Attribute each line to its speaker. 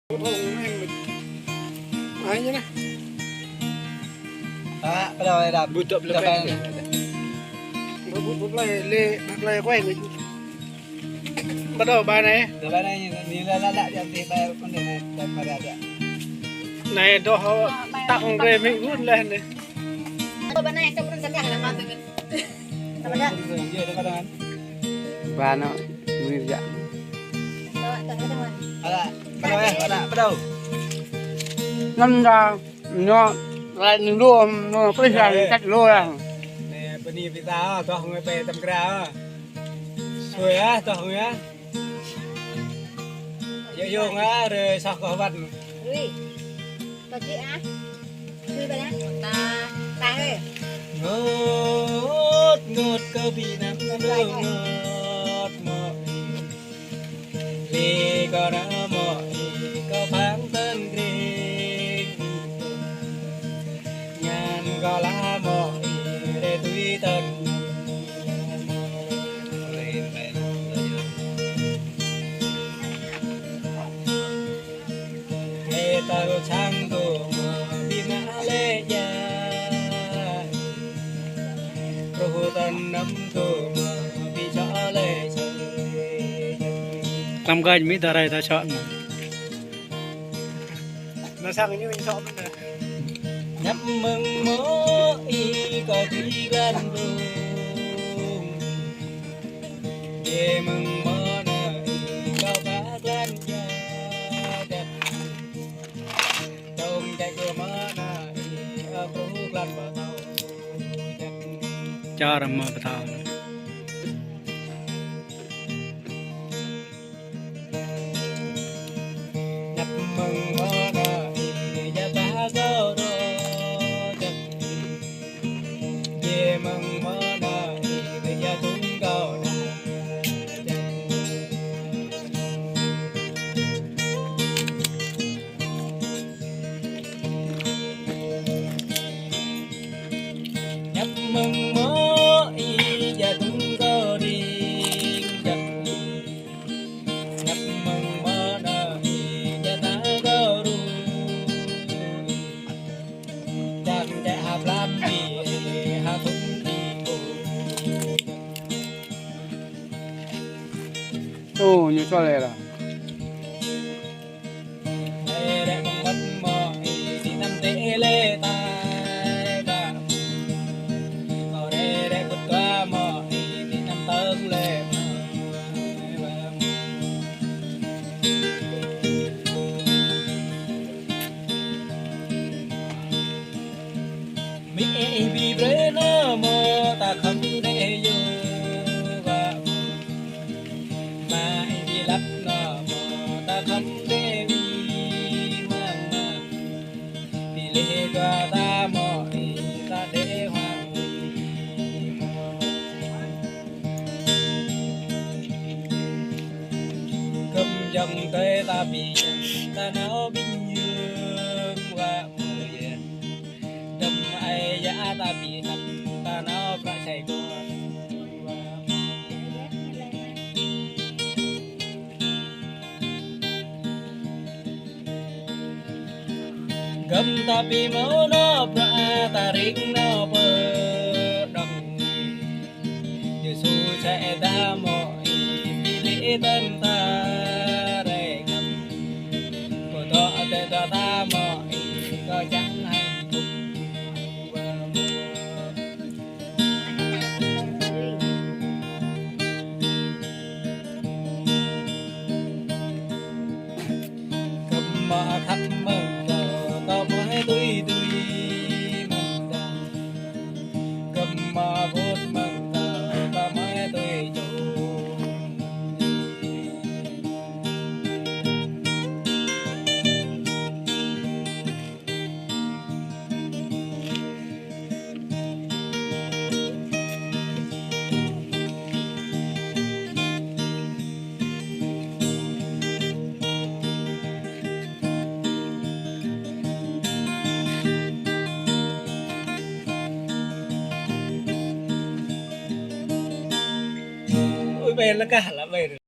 Speaker 1: Thôi em mình ấy nhé.
Speaker 2: Đó, bắt đầu đạp
Speaker 1: Bụi chậm là quen. Bụi lại quay người. Bắt đầu bài này.
Speaker 2: từ bài này nhìn là lại thì bài con đường này đẹp mà đẹp ạ.
Speaker 1: Này đó họ tặng về mình vút lên này.
Speaker 3: Bên này trong bên cái là ngon rồi. Bên đó.
Speaker 2: Và nó nguyên dạng.
Speaker 3: Đó, đợi cái thôi.
Speaker 2: Bắt đầu.
Speaker 1: Năm ra nó lại luôn nó phải là cách luôn à.
Speaker 2: Nè, bên này pizza to không phải tầm gra. Xuôi á, to không á. Dễ dùng á, rồi sao có vật.
Speaker 3: Ui. Có chị á. Ui bên đó. Ta ơi.
Speaker 2: Ngọt cơ bị nắm đường ngọt mỏi. Vì có đã mỏi, có phán tên riêng. Ngàn có lá mỏi để tùy tân. Hãy tao sang tổ bị ngã lệ dài. Rồi tân nắm tổ bị cho lệ trời.
Speaker 1: Làm gạch mới ra ta chọn. Nó sang như mình chọn này.
Speaker 2: Nhấp mừng mỗi có khi gần đường. Về mừng mơ này có bác lên cha đẹp. Trong chạy của mơ này ở phố lần vào tàu đẹp.
Speaker 1: Cho ra mà thao.
Speaker 2: Nhấp mừng mơ này và bác có đồ đẹp. Về mừng mơ này bây giờ cũng có đẹp. Nhấp mừng mỗi và cũng có đi gặp. Nhấp mừng mơ đời và ta có đủ. Chẳng để hạp làm gì hạ thúng đi cô.
Speaker 1: Ồ, như cho này là.
Speaker 2: Để bóng mất mọi thì nằm tệ lê tai và ở đây để vượt qua mọi thì nằm tấn lê và mi bi bre nó mơ ta không để vô và mai đi lấp nó mơ ta không để vi hoang mang vì lê qua ta mọi ta để hoang cầm dòng tới ta bị ta não bình dương và mười đâm ai giá ta bị thập ta não phải chạy qua gầm ta bị máu nó pra ta ring nó bờ đồng như su sẽ đã mọi vì lễ tân ta để ngầm của thọ để cho ta mọi có chẳng hạnh phúc và cầm mơ khắp mơ có mỗi tươi tươi mừng ta cầm mơ vút mừng ta có mỗi tươi chung ôi về là cả là về rồi.